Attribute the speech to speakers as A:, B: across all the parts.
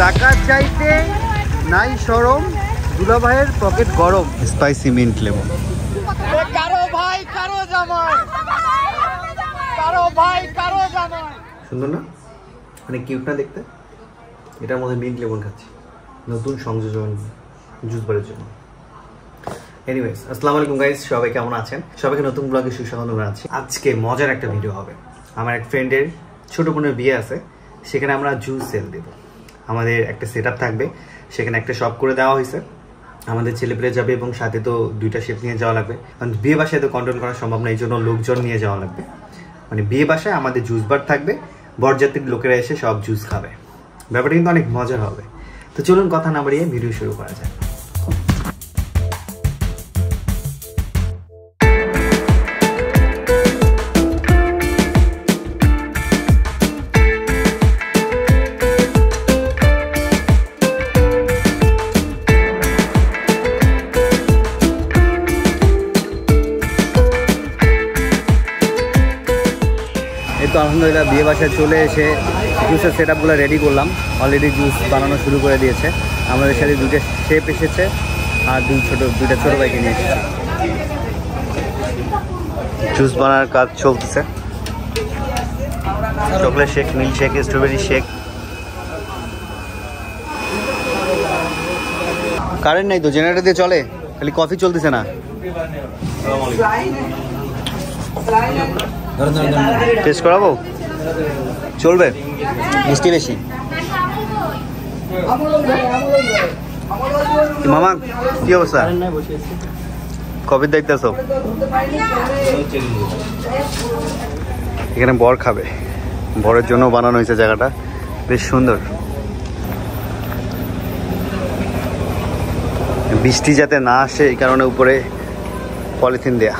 A: টাকা চাইতে নাই শরম, দুলা ভাইয়ের পকেট গরম। Spicy mint lemon. কারো ভাই কারো জামাই, কারো ভাই কারো জামাই। সুন্দর না? মানে কিউট না দেখতে? এটার মধ্যে মিন্ট লেমন খাচ্ছি, নতুন সংযোজন জুস বারের জন্য। এনিওয়েজ, আসসালামু আলাইকুম গাইস, সবাই কেমন আছেন? সবাইকে নতুন ব্লগে সুস্বাগত জানাচ্ছি। আজকে মজার একটা ভিডিও হবে। আমার এক ফ্রেন্ডের ছোট বোনের বিয়ে আছে, সেখানে আমরা জুস সেল দেব। আমাদের একটা সেটআপ থাকবে, সেখানে একটা শপ করে দেওয়া হয়েছে। আমাদের ছেলেপেলে যাবে এবং সাথে তো 2টা শেফ নিয়ে যাওয়া লাগবে, কারণ বিয়ে বাসায় তো কন্ট্রোল করা সম্ভব না, এই জন্য লোকজন নিয়ে যাওয়া লাগবে। মানে বিয়ে বাসায় আমাদের জুস বার থাকবে, বরযাত্রীর লোকেরা এসে সব জুস খাবে। ব্যাপারটা কিন্তু অনেক মজার হবে। তো চলুন কথা না বাড়িয়ে ভিডিও শুরু করা যায়। তো আলহামদুলিল্লাহ বিয়ে বাসায় চলে এসে জুসের সেট আপগুলো রেডি করলাম। অলরেডি জুস বানানো শুরু করে দিয়েছে। আমাদের সাথে 2টা শেফ এসেছে আর 2টা ছোটো ভাইকে নিয়ে এসেছে। জুস বানানোর কাজ চলতেছে। Chocolate shake, milk shake, strawberry shake. Current নেই তো, জেনারেটর দিয়ে চলে, খালি কফি চলতেছে না। টেস্ট করাবো? চলবে? মিষ্টি বেশি? মামা কি অবস্থা? কফির দায়িত্ব সব এখানে বর খাবে, বরের জন্য বানানো হয়েছে জায়গাটা, বেশ সুন্দর। বৃষ্টি যাতে না আসে এই কারণে উপরে পলিথিন দেয়া।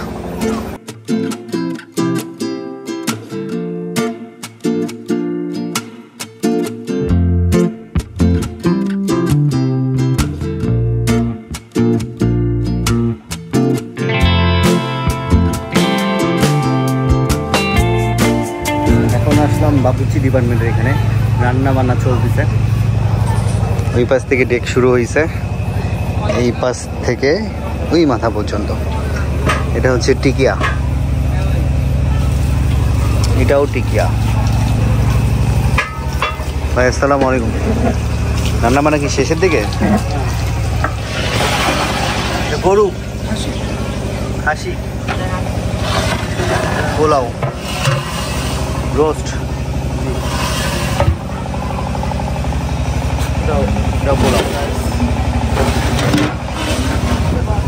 A: বাবুচি ডিপার্টমেন্টের এখানে রান্না বান্না চলতেছে। ওই পাশ থেকে ডেক শুরু হয়েছে, এই পাশ থেকে ওই মাথা পর্যন্ত। এটা হচ্ছে টিকিয়া, এটাও টিকিয়া। ভাই আসসালামু আলাইকুম। রান্না বান্না কি শেষের দিকে? গরু, খাসি, পোলাও, রোস্ট, পোলাও,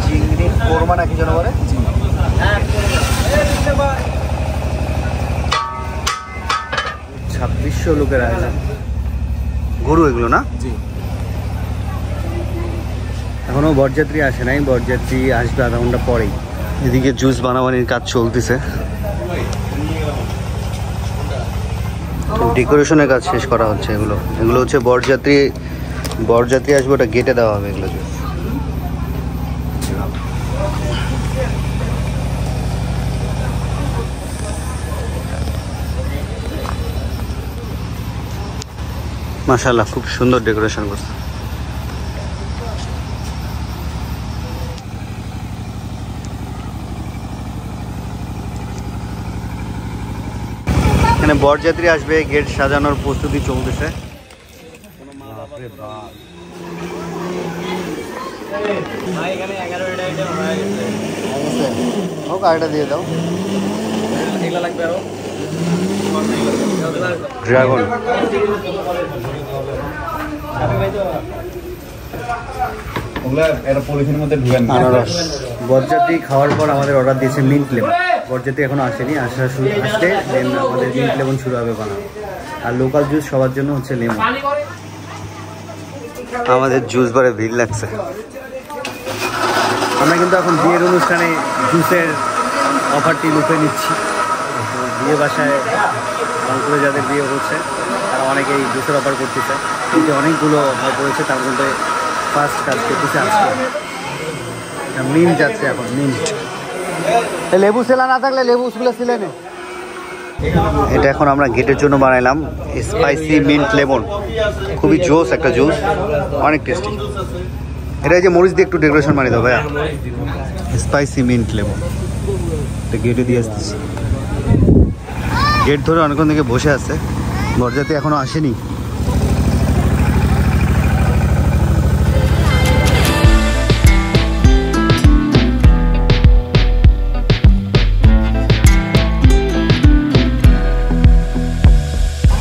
A: চিংড়ি কোরমা নাকি যেন বলে। 2600 লোকের আয়োজন। গরু এগুলো না? এখনো বরযাত্রী আসে নাই, বরযাত্রী আসবে আধা ঘন্টা পরেই। এদিকে জুস বানাবানির কাজ চলতেছে, ডেকোরেশনের কাজ শেষ করা হচ্ছে। এগুলো হচ্ছে বরযাত্রী আসবে, ওটা গেটে দেওয়া হবে এগুলো জুস। মাশাআল্লাহ, খুব সুন্দর ডেকোরেশন করছে। এখানে বরযাত্রী আসবে, গেট সাজানোর প্রস্তুতি চলতেছে। গাড়িটা দিয়ে দাও। ড্রাগন আনারস। বরযাত্রী খাওয়ার পর আমাদের অর্ডার দিয়েছে মিন্ট লেমন। বরযাত্রী এখনো আসেনি, আসলে দেন আমাদের মিন্ট লেমন শুরু হবে বানানো। আর লোকাল জুস সবার জন্য হচ্ছে লেমন। আমাদের জুস বারে ভিড় লাগছে। আমরা কিন্তু এখন বিয়ের অনুষ্ঠানে জুসের অফারটি লুফে নিচ্ছি। বিয়ে বাসায় রংপুরে যাদের বিয়ে হচ্ছে তারা অনেকেই জুসের অফার করতেছে, কিন্তু অনেকগুলো অফার করেছে, তার মধ্যে ফার্স্ট কাজ করতেছে আজকে মিন্ট যাচ্ছে। এখন মিন্ট লেবু সেলা না থাকলে লেবুগুলো সিলে নে। এটা এখন আমরা গেটের জন্য বানাইলাম স্পাইসি মিন্ট লেমন, খুবই জোস একটা জুস, অনেক টেস্টি। এটা যে মরিচ দিয়ে একটু ডেকোরেশন বানিয়ে দাও ভাইয়া, স্পাইসি মিন্ট লেমন। এটা গেটে দিয়ে আসতেছি, গেট ধরে অনেকক্ষণ থেকে বসে আছে, বরযাত্রী এখনো আসেনি।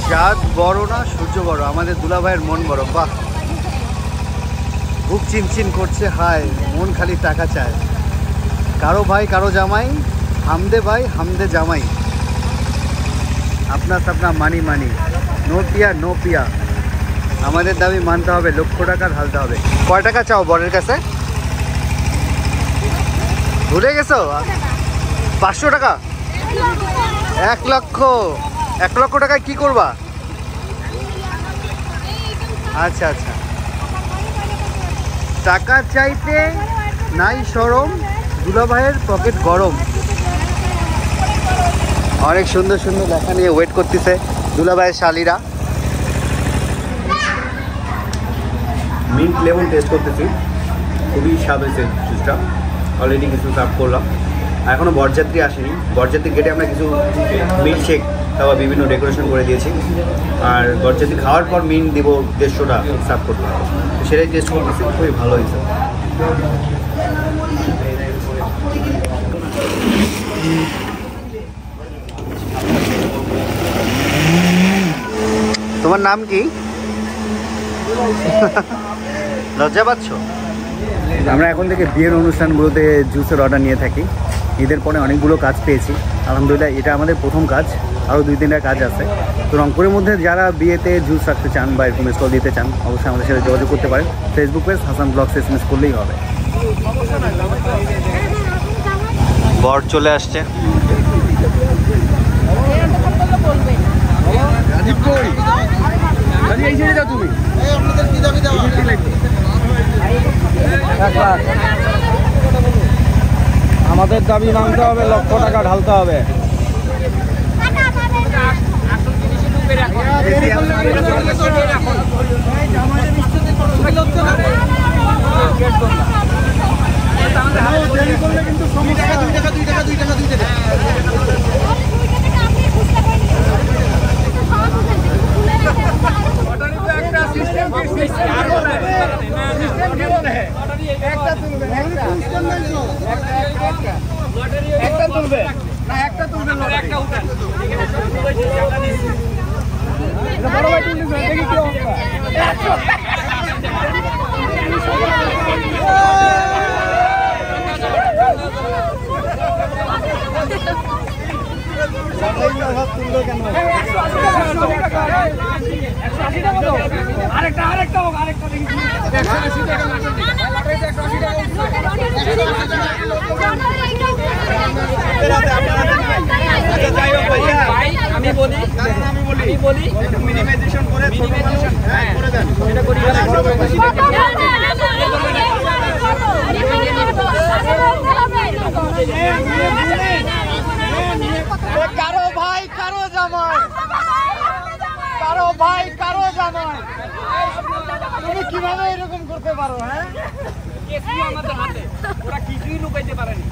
A: চাঁদ বড় না সূর্য বড়, আমাদের দুলা ভাইয়ের মন বড়। বাহ, বুক চিনচিন করছে, হায় মন খালি টাকা চায়। কারো ভাই কারো জামাই, হামদে ভাই হামদে জামাই, আপনা সাপনা মানি মানি, নো পিয়া নো পিয়া। আমাদের দাবি মানতে হবে, লক্ষ টাকা ঢালতে হবে। কয় টাকা চাও বরের কাছে? ভুলে গেছো? 500 টাকা? 1 লক্ষ? 1 লক্ষ টাকায় কি করবা? আচ্ছা আচ্ছা, টাকা চাইতে নাই শরম, দুলা ভাইয়ের পকেট গরম। অনেক সুন্দর সুন্দর লেখা নিয়ে ওয়েট করতেছে দুলা ভাইয়ের শালিরা। মিন্ট লেমন টেস্ট করতেছি, খুবই স্বাদ হয়েছে জুসটা। অলরেডি কিছু সার্ভ করলাম, এখনও বরযাত্রী আসেনি। বরযাত্রী গেটে আমরা কিছু মিল্কশেক তারপর বিভিন্ন ডেকোরেশন করে দিয়েছি, আর বরযাত্রী খাওয়ার পর মিন্ট দিব 150টা সার্ভ করতে হবে, সেটাই টেস্ট করতেছি, খুবই ভালো হয়েছে। তোমার নাম কি? লজ্জা পাচ্ছ? আমরা এখন থেকে বিয়ের অনুষ্ঠানগুলোতে জুসের অর্ডার নিয়ে থাকি। ঈদের পরে অনেকগুলো কাজ পেয়েছি, আলহামদুলিল্লাহ এটা আমাদের প্রথম কাজ, আরও 2-3টা কাজ আছে। তো রংপুরের মধ্যে যারা বিয়েতে জুস রাখতে চান বা এরকম স্টল দিতে চান, অবশ্যই আমাদের সাথে যোগাযোগ করতে পারেন। Facebook page Hasan blogs SMS করলেই হবে। বর চলে আসছে।
B: আমাদের দাবি মানতে হবে, লক্ষ টাকা ঢালতে হবে।
A: মিনিমাইজেশন করে করে দেন, এটা করি। কারো ভাই কারো জামাই, কারো ভাই কারো জামাই, তুমি কিভাবে এরকম করতে পারো? হ্যাঁ, কিছুই আমাদের হাতে, ওরা কিছুই লুকাইতে পারেনি।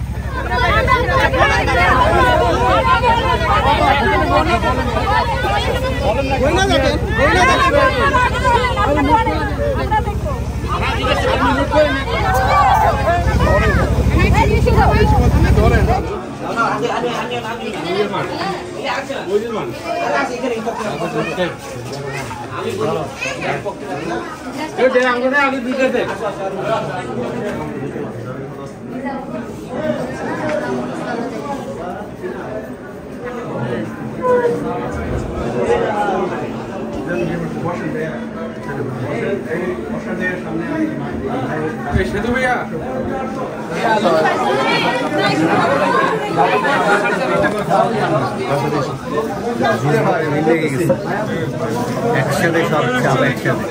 A: একসাথে সব চাপ একসাথে।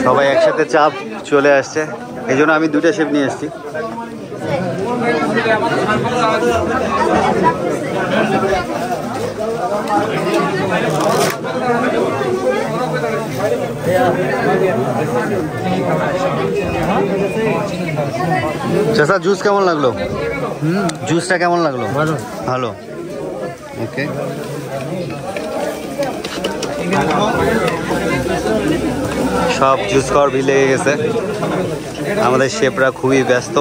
A: সবাই একসাথে চাপ চলে আসছে, এই জন্য আমি 2টা শেপ নিয়ে এসেছি। চাচা জুস কেমন লাগলো? জুসটা কেমন লাগলো? ভালো ভালো। ওকে, সব জুস খাওয়ার ভিড় লেগে গেছে। আমাদের শেফরা খুবই ব্যস্ত।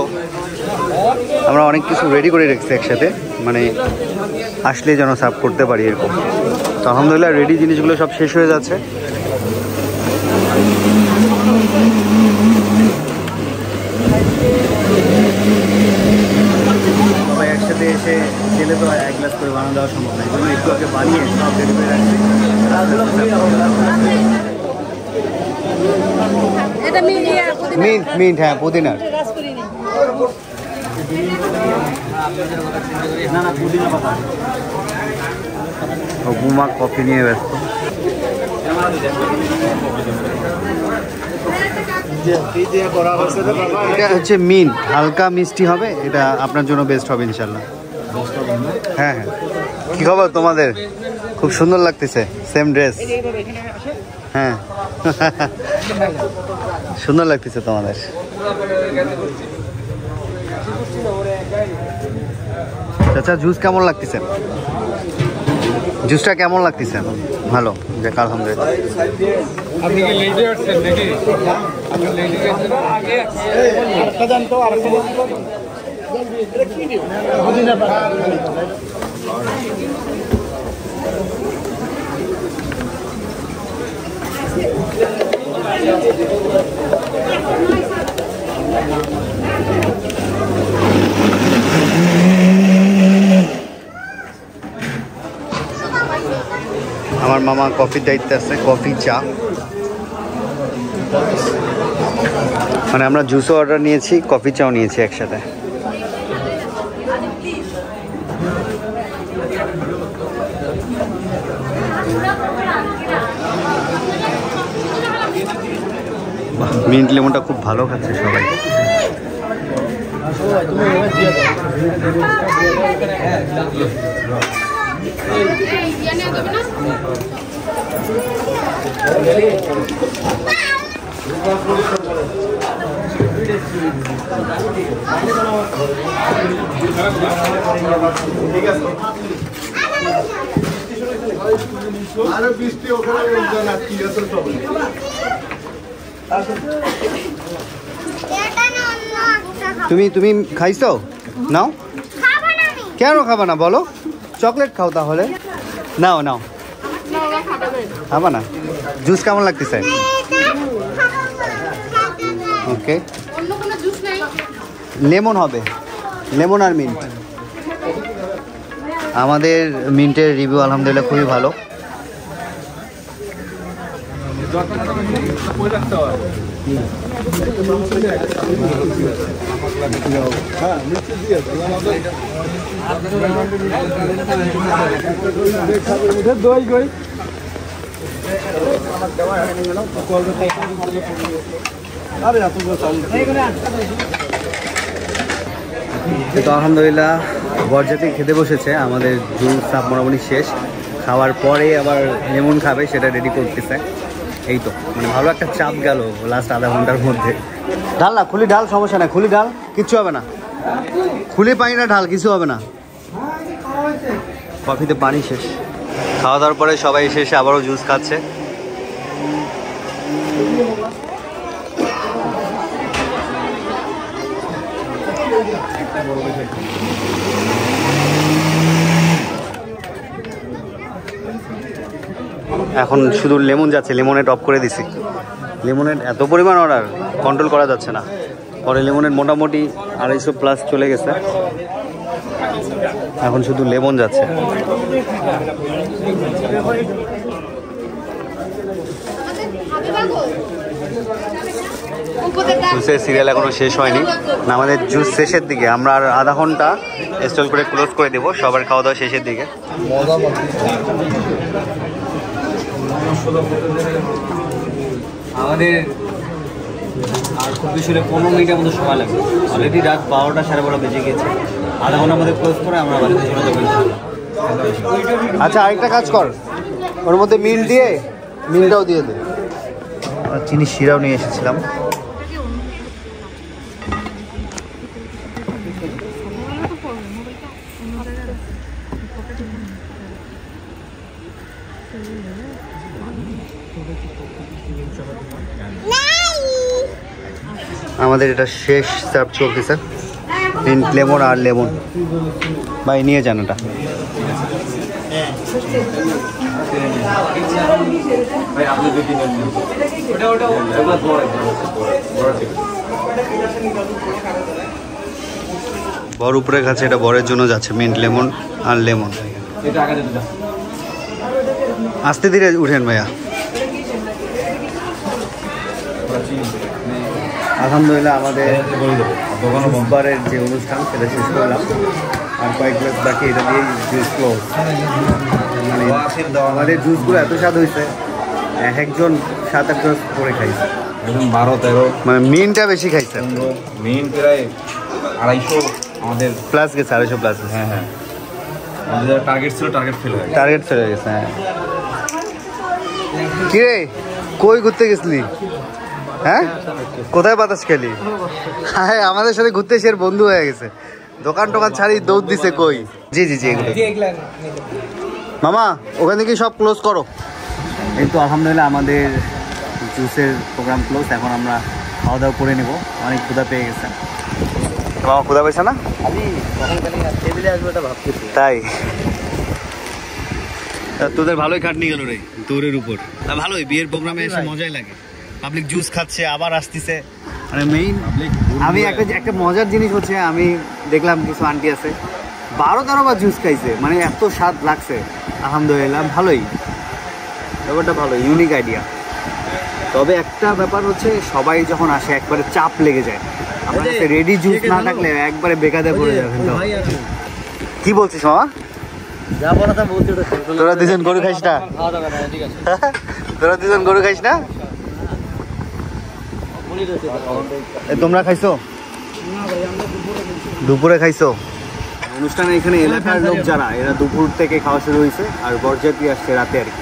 A: আমরা অনেক কিছু রেডি করে রেখেছি একসাথে, মানে আসলে যেন সার্ভ করতে পারি এরকম। তো আলহামদুলিল্লাহ রেডি জিনিসগুলো সব শেষ হয়ে যাচ্ছে। সবাই একসাথে এসে খেলে তো এক গ্লাস করে বানানো দেওয়া সম্ভব নয়, জন্য একটু আগে বানিয়ে সব রেডি করে রাখছি। মিন্ট, হ্যাঁ পুদিনার। গুমা কফি নিয়ে ব্যস্ত। এটা হচ্ছে মিন্ট, হালকা মিষ্টি হবে, এটা আপনার জন্য বেস্ট হবে ইনশাল্লাহ। হ্যাঁ হ্যাঁ, কি খবর তোমাদের? খুব সুন্দর লাগতেছে, সেম ড্রেস। হ্যাঁ সুন্দর লাগতেছে তোমাদের। চাচা জুস কেমন লাগতেছে? জুসটা কেমন লাগতেছে? ভালো, যাক আলহামদুলিল্লাহ।
B: আপনি কি লেডি আসছেন নাকি? আপনি লেডি আসছেন আগে আরেকটা জান তো, আরেকটা জান তো। এটা কি দিও? পুদিনা পাতা।
A: আমার মামা কফির দায়িত্বে আছে, কফি চা। মানে আমরা জুসও অর্ডার নিয়েছি, কফি চাও নিয়েছি একসাথে। মিন্ট লেমনটা খুব ভালো খাচ্ছে সবাই।
C: আরো 20টি ওখানে
A: তুমি খাইছো? নাও। কেন খাবা না বলো? চকলেট খাও তাহলে। নাও নাও, খাবা না? জুস কেমন লাগতেছে? ওকে, লেমন হবে, লেমন আর মিন্ট। আমাদের মিন্টের রিভিউ আলহামদুলিল্লাহ খুবই ভালো।
B: দই গই
A: তো আলহামদুলিল্লাহ বরযাত্রী খেতে বসেছে। আমাদের জুস সাপ মোটামুটি শেষ। খাওয়ার পরে আবার লেমন খাবে, সেটা রেডি করতেছে। এই তো মানে ভালো একটা চাপ গেল লাস্ট আধা ঘন্টার মধ্যে। ঢাল না, খুলি ঢাল, সমস্যা না, খুলি ঢাল, কিচ্ছু হবে না। খুলে পানি না ঢাল, কিছু হবে না। কফিতে পানি শেষ। খাওয়া দাওয়ার পরে সবাই শেষে আবারও জুস খাচ্ছে। এখন শুধু লেমন যাচ্ছে, লেমনেড অফ করে দিছি। লেমনের এত পরিমাণ অর্ডার কন্ট্রোল করা যাচ্ছে না। পরে লেমনের মোটামুটি 250+ চলে গেছে। এখন শুধু লেমন যাচ্ছে। জুসের সিরিয়াল এখনো শেষ হয়নি। না, আমাদের জুস শেষের দিকে। আমরা আর আধা ঘন্টা স্টল করে ক্লোজ করে দেবো, সবার খাওয়া দাওয়া শেষের দিকে। আমাদের আর খুব বেশি 15 মিনিটের মতো সময় লাগবে। অলরেডি রাত 12টা 12:30 বেজে গেছে। আধা ঘন্টার মধ্যে ক্লোজ করে আমরা বাড়িতে চলে যাবো। আচ্ছা আরেকটা কাজ কর, ওর মধ্যে মিল দিয়ে মিলটাও দিয়ে দে। চিনি শিরাও নিয়ে এসেছিলাম। আমাদের এটা শেষ সার্ভ চলতেছে, মিন্ট লেমন আর লেমন। ভাই নিয়ে যান এটা। বর উপরে কাছে, এটা বরের জন্য যাচ্ছে, মিন্ট লেমন আর লেমন। আস্তে ধীরে উঠেন ভাইয়া। আলহামদুলিল্লাহ আমাদের বুধবারের যে অনুষ্ঠান সেটা শেষ করলাম, আর কয়েক গ্লাস বাকি, এটা দিয়ে জুস ক্লোজ। মানে আমাদের জুসগুলো এত স্বাদ হয়েছে, একজন 7-8 গ্লাস করে খাইছে,
B: একদম 12-13।
A: মানে মিনটা বেশি খাইছে,
B: মিন প্রায় 250 আমাদের
A: প্লাস গেছে, 250 প্লাস।
B: হ্যাঁ হ্যাঁ, আমাদের টার্গেট ছিল, টার্গেট ফেল হয়ে গেছে।
A: টার্গেট ফেলে গেছে। হ্যাঁ কিরে কই ঘুরতে গেছিলি? হ্যাঁ কোথায় বাতাস খেলি? হ্যাঁ আমাদের সাথে ঘুরতে এসে বন্ধু হয়ে গেছে, দোকান টোকান ছাড়ি দৌড় দিছে। কই জি জি জি এগুলো মামা ওখান থেকে সব ক্লোজ করো। এই তো আলহামদুলিল্লাহ আমাদের জুসের প্রোগ্রাম ক্লোজ। এখন আমরা খাওয়া দাওয়া করে নেব, অনেক ক্ষুধা পেয়ে গেছে। মামা ক্ষুধা পেয়েছে না? টেবিলে আসবে এটা ভাবতেছি। তাই তোদের ভালোই খাটনি গেল রে দৌড়ের উপর। তা ভালোই, বিয়ের প্রোগ্রামে এসে মজাই লাগে। পাবলিক জুস খাচ্ছে, আবার আসতেছে। মানে মেইন আমি একটা মজার জিনিস হচ্ছে, আমি দেখলাম কিছু আন্টি আছে 12-13 বার জুস খাইছে, মানে এত স্বাদ লাগছে। আলহামদুলিল্লাহ ভালোই, ব্যাপারটা ভালো, ইউনিক আইডিয়া। তবে একটা ব্যাপার হচ্ছে, সবাই যখন আসে একবারে চাপ লেগে যায়। আমার কাছে রেডি জুস না থাকলে একবারে বেকারে পড়ে যাবেন। কি বলছিস মামা? যা বলা তা বলছি। তোরা দুজন গরু খাইস না? তোরা দুজন গরু খাইস না? তোমরা খাইছো? দুপুরে খাইছো? অনুষ্ঠানে এখানে এলাকার লোক যারা, এরা দুপুর থেকে খাওয়া শুরু হয়েছে, আর বরযাত্রী আসছে রাতে আর কি।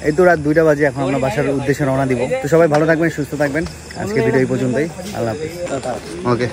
A: এই তো রাত 2টা বাজে, এখন আমরা বাসার উদ্দেশ্যে রওনা দিব। তো সবাই ভালো থাকবেন, সুস্থ থাকবেন। আজকে ভিডিও এই পর্যন্তই। আল্লাহ হাফেজ। ওকে।